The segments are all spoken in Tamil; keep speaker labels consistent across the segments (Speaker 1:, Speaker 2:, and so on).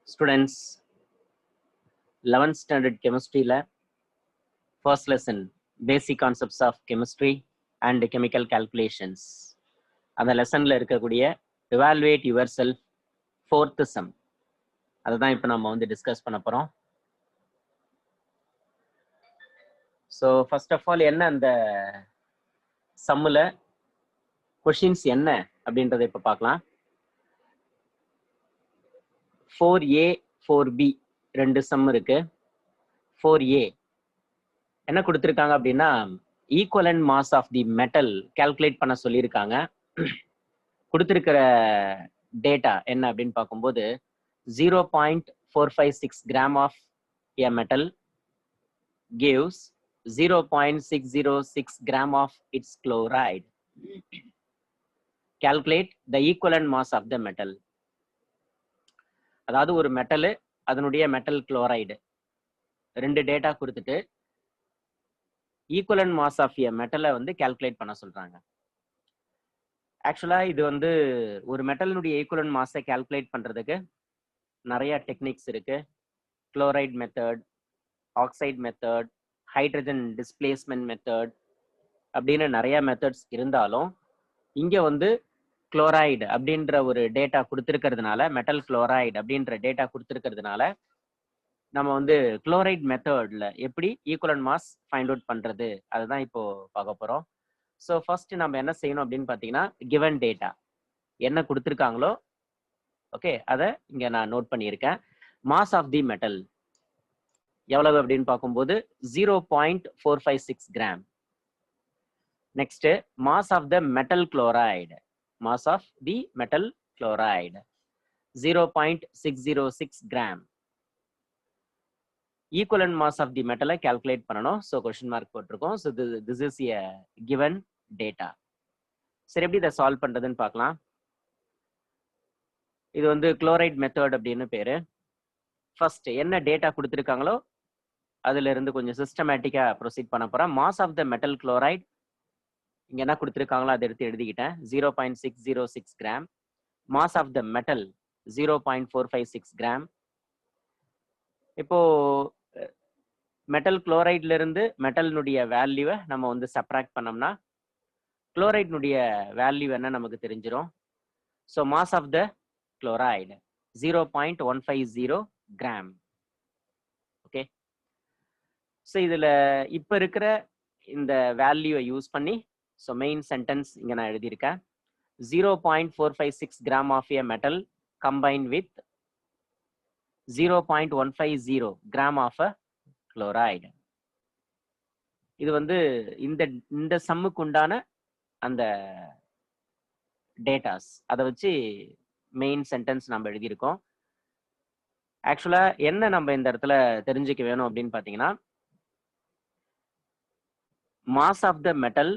Speaker 1: Students, 11th standard chemistry la first lesson basic concepts of chemistry and chemical calculations. அந்த லெசன்ல இருக்கக்கூடிய evaluate yourself fourth sum அதுதான் இப்போ நம்ம வந்து டிஸ்கஸ் பண்ண போறோம். ஸோ ஃபர்ஸ்ட் ஆஃப் ஆல் என்ன அந்த சம்மில் கொஷின்ஸ் என்ன அப்படின்றத இப்போ பார்க்கலாம். 4A 4B ரெண்டு சம் இருக்கு. 4A என்ன கொடுத்துருக்காங்க அப்படின்னா equivalent mass of the metal calculate பண்ண சொல்லியிருக்காங்க. கொடுத்துருக்கிற டேட்டா என்ன அப்படின்னு பார்க்கும்போது 0.456 கிராம் ஆஃப் a metal gives 0.606 gram of its chloride. Calculate the equivalent mass of the metal. அதாவது ஒரு மெட்டல் அதனுடைய மெட்டல் குளோரைடு ரெண்டு டேட்டா கொடுத்துட்டு ஈக்குவலன்ட் மாஸ் ஆஃப் எ மெட்டலை வந்து கால்குலேட் பண்ண சொல்றாங்க. ஆக்சுவலா இது வந்து ஒரு மெட்டலினுடைய ஈக்குவலன்ட் மாஸை கால்குலேட் பண்றதுக்கு நிறைய டெக்னிக்ஸ் இருக்கு. Chloride method, oxide method, hydrogen displacement method அப்படின்னு நிறைய மெத்தட்ஸ் இருந்தாலும் இங்க வந்து குளோரைடு அப்படின்ற ஒரு டேட்டா கொடுத்துருக்கிறதுனால, மெட்டல் குளோரைடு அப்படின்ற டேட்டா கொடுத்துருக்கிறதுனால நம்ம வந்து குளோரைட் மெத்தட்ல எப்படி ஈக்குவலன்ட் மாஸ் ஃபைண்ட் அவுட் பண்றது அதுதான் இப்போ பார்க்க போறோம். ஸோ ஃபர்ஸ்ட் நம்ம என்ன செய்யணும் அப்படின்னு பார்த்தீங்கன்னா கிவன் டேட்டா என்ன கொடுத்துருக்காங்களோ ஓகே அதை இங்க நான் நோட் பண்ணியிருக்கேன். மாஸ் ஆஃப் தி மெட்டல் எவ்வளவு அப்படின்னு பார்க்கும்போது 0.456 gram. Next mass of the metal chloride, mass of the metal chloride 0.606 gram. Equivalent mass of the மெட்டலை கால்குலேட் பண்ணணும். ஸோ கொஸ்டின் மார்க் போட்டிருக்கோம். So this is a given data. சரி, எப்படி இதை சால்வ் பண்றதுன்னு பார்க்கலாம். இது வந்து குளோரைட் மெத்தட் அப்படின்னு பேரு. ஃபர்ஸ்ட் என்ன டேட்டா கொடுத்துருக்காங்களோ அதுல இருந்து கொஞ்சம் சிஸ்டமேட்டிக்கா ப்ரொசீட் பண்ண போறேன். Mass of the metal chloride இங்க என்ன கொடுத்துருக்காங்களோ அதை எடுத்து எழுதிக்கிட்டேன். 0.606 gram. Mass of the metal 0.456 gram. இப்போ மெட்டல் குளோரைட்ல இருந்து மெட்டலினுடைய வேல்யூவை நம்ம வந்து சப்ராக்ட் பண்ணோம்னா குளோரைட்னுடைய வேல்யூ என்ன நமக்கு தெரிஞ்சிடும். So mass of the chloride 0.150 gram. Okay, so இதுல இப்ப இருக்கிற இந்த வேல்யூவை யூஸ் பண்ணி ஸோ மெயின் சென்டென்ஸ் இங்க நான் எழுதியிருக்கேன். 0.456 gram of a metal combined with 0.150 gram of a chloride. இது வந்து இந்த சம்முக்கு உண்டான அந்த டேட்டாஸ் அதை வச்சு மெயின் சென்டென்ஸ் நம்ம எழுதியிருக்கோம். ஆக்சுவலா என்ன நம்ம இந்த இடத்துல தெரிஞ்சுக்க வேணும் அப்படின்னு பாத்தீங்கன்னா mass of the metal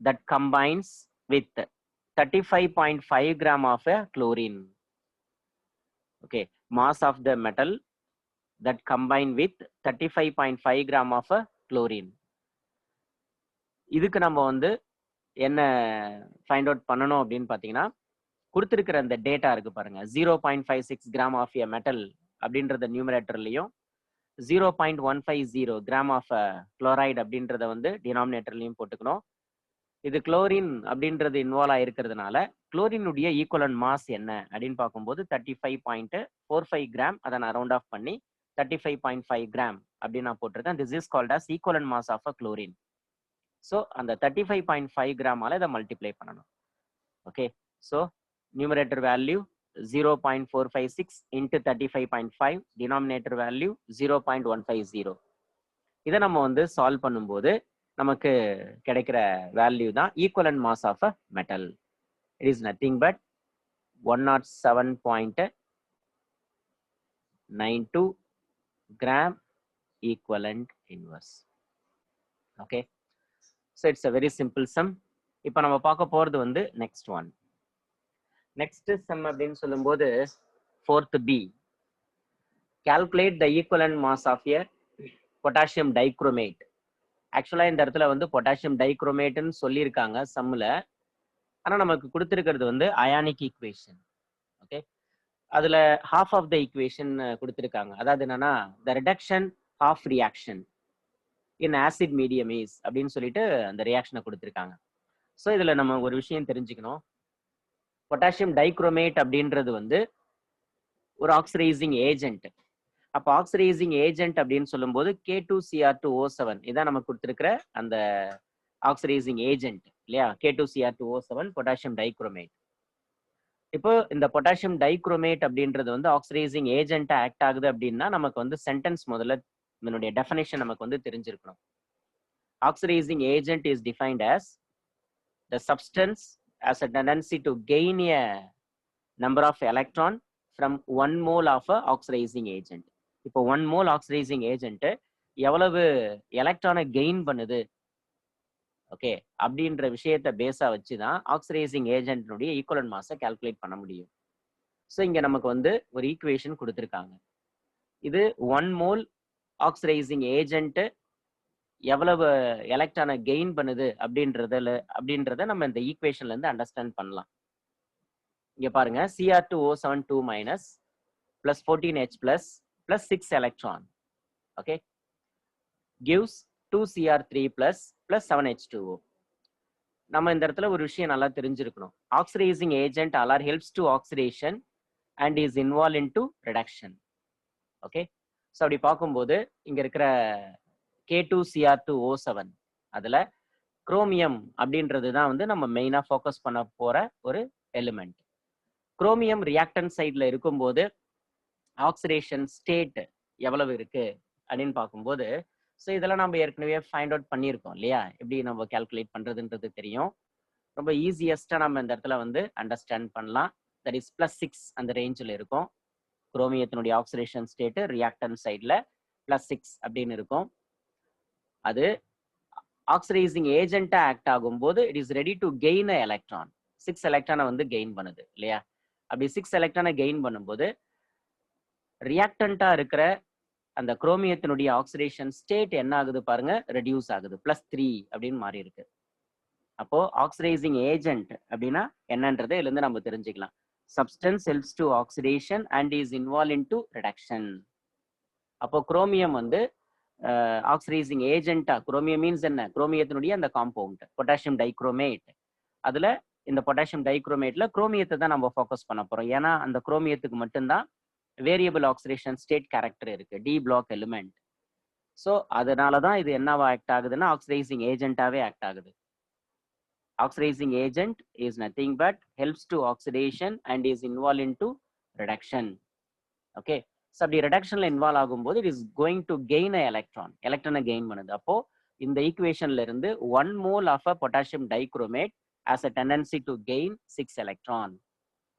Speaker 1: that combines with 35.5 gram of a chlorine. Okay, mass of the metal that combine with 35.5 gram of a chlorine. இதுக்கு நம்ம வந்து என்ன ஃபைண்ட் அவுட் பண்ணணும் அப்படின்னு பார்த்தீங்கன்னா கொடுத்துருக்கிற அந்த டேட்டா இருக்கு பாருங்க. 0.56 கிராம் ஆஃப் எ மெட்டல் அப்படின்றத நியூமரேட்டர்லையும் 0.150 கிராம் ஆஃப் குளோரைடு அப்படின்றத வந்து டினாமினேட்டர்லையும் போட்டுக்கணும். இது குளோரின் அப்படின்றது இன்வால்வ் ஆயிருக்கிறதுனால குளோரினுடைய ஈக்குவலன்ட் மாஸ் என்ன அப்படின்னு பார்க்கும்போது 35.45 கிராம். அதை நான் ரவுண்ட் ஆஃப் பண்ணி 35.5 கிராம் அப்படின்னு நான் போட்டிருக்கேன். This is called as equivalent mass of a chlorine. So அந்த 35.5 கிராமால இதை மல்டிப்ளை பண்ணணும். Okay, so numerator value 0.456 into 35.5, denominator value 0.150. இதை நம்ம வந்து சால்வ் பண்ணும்போது நமக்கு கிடைக்கிற வேல்யூ தான் equivalent mass of a metal. It is nothing but 107.92 gram equivalent inverse. Okay, so it's a very simple sum. இப்போ நம்ம பார்க்க போறது வந்து நெக்ஸ்ட் ஒன். நெக்ஸ்ட் சம் அப்படின்னு சொல்லும்போது 4th B, calculate the equivalent mass of a potassium dichromate. ஆக்சுவலா இந்த இடத்துல வந்து பொட்டாசியம் டைக்ரோமேட்னு சொல்லியிருக்காங்க சம்மில். ஆனால் நமக்கு கொடுத்துருக்கிறது வந்து அயானிக் ஈக்குவேஷன். ஓகே, அதுல half of the equation கொடுத்திருக்காங்க. அதாவது என்னன்னா the reduction half reaction in acid medium is அப்படின்னு சொல்லிட்டு அந்த ரியாக்ஷனை கொடுத்திருக்காங்க. ஸோ இதுல நம்ம ஒரு விஷயம் தெரிஞ்சுக்கணும். பொட்டாசியம் டைக்ரோமேட் அப்படின்றது வந்து ஒரு ஆக்சிடைசிங் ஏஜென்ட். அப்போ ஆக்சிடைசிங் ஏஜென்ட் அப்படின்னு சொல்லும்போது K2Cr2O7 இதான் நமக்கு கொடுத்திருக்கிற அந்த ஆக்சிடைசிங் ஏஜென்ட் இல்லையா? K2Cr2O7 potassium dichromate. இப்போ இந்த பொட்டாசியம் டைக்ரோமேட் அப்படின்றது வந்து ஆக்சிடைசிங் ஏஜென்ட்டா ஆக்ட் ஆகுது அப்படின்னா நமக்கு வந்து சென்டென்ஸ் முதல்ல இதனுடைய டெஃபினேஷன் நமக்கு வந்து தெரிஞ்சிருக்கணும். Oxidising agent is defined as the substance has a tendency to gain a number of electron from 1 mole of a oxidizing agent. இப்போ 1 mole oxidizing agent எவ்வளவு எலக்ட்ரானை கெயின் பண்ணுது ஓகே அப்படின்ற விஷயத்தை பேஸா வச்சுதான் ஆக்சிடைசிங் ஏஜென்ட்னுடைய ஈக்குவலன்ட் மாஸை கால்குலேட் பண்ண முடியும். ஸோ இங்க நமக்கு வந்து ஒரு ஈக்குவேஷன் கொடுத்துருக்காங்க. இது 1 மோல் ஆக்சிடைசிங் ஏஜென்ட் எவ்வளவு எலக்ட்ரானை கெயின் பண்ணுது அப்படின்றத நம்ம இந்த ஈக்குவேஷன்ல இருந்து அண்டர்ஸ்டாண்ட் பண்ணலாம். இங்க பாருங்க Cr2O7 minus plus 14H plus 6 electron okay gives 2Cr3 plus 7H2O. நம்ம இந்த இடத்துல ஒரு விஷயம் நல்லா தெரிஞ்சிருக்கணும். Oxidising agent R helps to oxidation and is involve in to reduction. Okay so அப்படி பார்க்கும்போது இங்க இருக்கிற K2Cr2O7 அதுல குரோமியம் அப்படின்றது தான் வந்து நம்ம மெயினா ஃபோக்கஸ் பண்ண போற ஒரு எலிமெண்ட். குரோமியம் ரியாக்டன் சைட்ல இருக்கும்போது ஆக்சிடேஷன் ஸ்டேட் எவ்வளவு இருக்கு அப்படின்னு பார்க்கும்போது ஸோ இதெல்லாம் நம்ம ஏற்கனவே ஃபைண்ட் அவுட் பண்ணியிருக்கோம் இல்லையா? எப்படி நம்ம கால்குலேட் பண்றதுன்றது தெரியும். ரொம்ப ஈஸியஸ்டா நம்ம இந்த இடத்துல வந்து அண்டர்ஸ்டாண்ட் பண்ணலாம். தட் இஸ் +6 அந்த ரேஞ்சில் இருக்கும். குரோமியத்தினுடைய ஆக்சிடேஷன் ஸ்டேட் ரியாக்டன் சைட்ல +6 அப்படின்னு இருக்கும். அது ஆக்சிடைசிங் ஏஜென்ட்டா ஆக்ட் ஆகும்போது it is ready to gain a electron. 6 எலக்ட்ரானை வந்து கெயின் பண்ணுது இல்லையா? அப்படி 6 எலக்ட்ரானை கெயின் பண்ணும்போது ரியாக்டண்டா இருக்கிற அந்த குரோமியத்தினுடைய ஆக்சிடேஷன் ஸ்டேட் என்ன ஆகுது பாருங்க, ரெடியூஸ் ஆகுது. +3 அப்படின்னு மாறி இருக்கு. அப்போ ஆக்சிடைசிங் ஏஜென்ட் அப்படின்னா என்னன்றதை இதுல இருந்து நம்ம தெரிஞ்சுக்கலாம். Substance helps to oxidation and is involve in to reduction. அப்போ குரோமியம் வந்து ஆக்சிடைசிங் ஏஜென்ட்டா, குரோமியம் மீன்ஸ் என்ன? குரோமியத்தினுடைய அந்த காம்பவுண்ட் பொட்டாசியம் டைக்ரோமேட். அதுல இந்த பொட்டாசியம் டைக்ரோமேட்ல குரோமியத்தை தான் நம்ம ஃபோக்கஸ் பண்ண போறோம். ஏன்னா அந்த குரோமியத்துக்கு மட்டும்தான் வேரியபிள் ஆக்சிடேஷன் ஸ்டேட் கேரக்டர் இருக்கு, டி பிளாக் எலிமெண்ட். ஸோ அதனாலதான் இது என்னவா ஆக்ட் ஆகுதுன்னா ஆக்சிடைசிங் ஏஜென்ட்டாவே ஆக்ட் ஆகுது. Oxidising agent is nothing but helps to oxidation and is involve in to reduction. Okay so அப்படி ரிடக்ஷன்ல இன்வால்வ் ஆகும்போது it is going to gain a electron, எலக்ட்ரானை கெயின் பண்ணுது. அப்போ இந்த ஈக்குவேஷன்ல இருந்து 1 mole of a potassium dichromate has a tendency to gain 6 electron.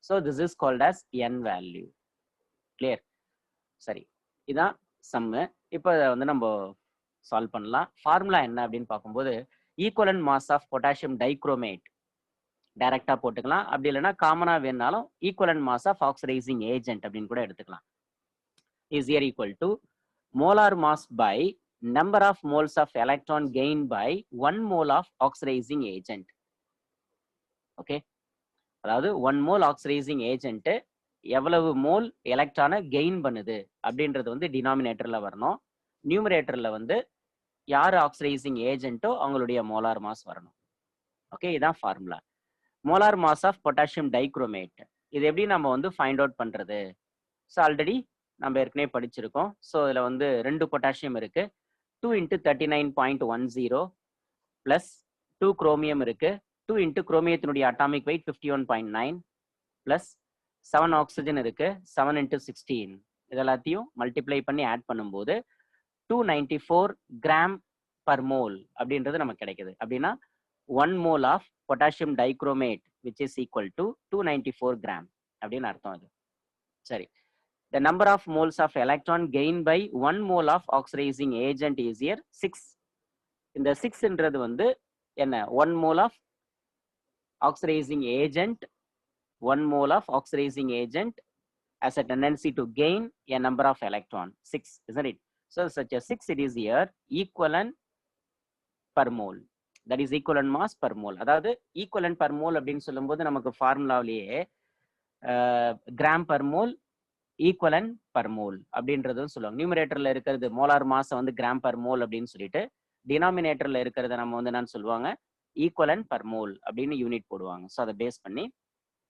Speaker 1: So this is called as n value. Clear? சரி, இதான் சம்மு. இப்போ வந்து நம்ம சால்வ் பண்ணலாம். ஃபார்முலா என்ன அப்படின்னு பார்க்கும்போது equivalent mass of potassium dichromate டைரக்டா போட்டுக்கலாம். அப்படி இல்லைன்னா காமனா வேணாலும் equivalent mass of oxidising agent அப்படின்னு கூட எடுத்துக்கலாம். Is here equal to molar mass by number of moles of electron gained by 1 mole of oxidizing agent. Okay, அதாவது 1 மோல் ஆக்சிடைசிங் ஏஜென்ட் எவ்வளவு மோல் எலக்ட்ரானை கெயின் பண்ணுது அப்படின்றது வந்து டினாமினேட்டர்ல வரணும். நியூமரேட்டர்ல வந்து யார் ஆக்சிடைசிங் ஏஜென்ட்டோ அவங்களுடைய மோலார் மாஸ் வரணும். ஓகே, இதான் formula. Molar mass of potassium dichromate இது எப்படி நம்ம வந்து ஃபைண்ட் அவுட் பண்றது? ஸோ ஆல்ரெடி நம்ம ஏற்கனவே படிச்சிருக்கோம். ஸோ இதுல வந்து 2 பொட்டாசியம் இருக்கு. 2 × 39.10 பிளஸ் 2 குரோமியம் இருக்கு. 2 × குரோமியத்தினுடைய அட்டாமிக் வெயிட் 51.9 பிளஸ் 7 ஆக்சிஜன் இருக்கு. 7 × 16 இது எல்லாத்தையும் மல்டிப்ளை பண்ணி ஆட் பண்ணும்போது 294 கிராம் பர் மோல் அப்படின்றது நமக்கு கிடைக்குது. அப்படின்னா 1 mole of potassium dichromate which is equal to 294 gram அப்படின்னு அர்த்தம் அது. சரி, the number of moles of electron gained by 1 mole of oxidizing agent is here 6. இந்த 6ன்றது வந்து என்ன? 1 mole of oxidizing agent, 1 mole of oxidizing agent has a tendency to gain a number of electron, 6, isn't it? So such a 6 it is here equivalent per mole, that is equivalent mass per mole. அதாவது equivalent per mole அப்படின்னு சொல்லும்போது நமக்கு ஃபார்முலாவிலேயே gram per mole equivalent per mole அப்படின்றதும் சொல்லுவாங்க. நியூமரேட்டர்ல இருக்கிறது மோலார் மாஸ் வந்து கிராம் பர் மோல் அப்படின்னு சொல்லிட்டு, டினாமினேட்டர்ல இருக்கிறத நம்ம வந்து என்னன்னு சொல்லுவாங்க, ஈக்குவலன் பர் மோல் அப்படின்னு யூனிட் போடுவாங்க. ஸோ அதை பேஸ் பண்ணி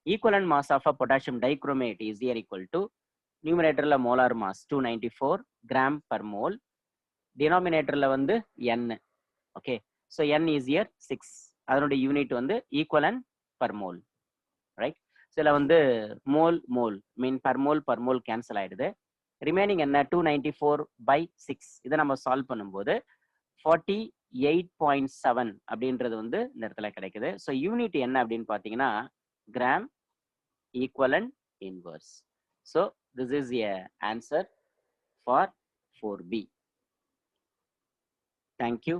Speaker 1: equivalent mass of a potassium dichromate is equal to நியூமரேட்டர்ல molar mass 294 gram per mole, டினாமினேட்டர்ல வந்து n. Okay, so n is year 6. அதனுடைய யூனிட் வந்து ஈக்குவலன் பர் மோல், ரைட்? சில வந்து மோல் மோல் மீன் பர் மோல் கேன்சல் ஆயிடுது. ரிமைனிங் என்ன 294/6. இதை நம்ம சால்வ் பண்ணும்போது 48.7 அப்படின்றது வந்து இந்த இடத்துல கிடைக்குது. ஸோ யூனிட் என்ன அப்படின்னு பார்த்தீங்கன்னா gram equivalent inverse. So this is a answer for 4B. Thank you.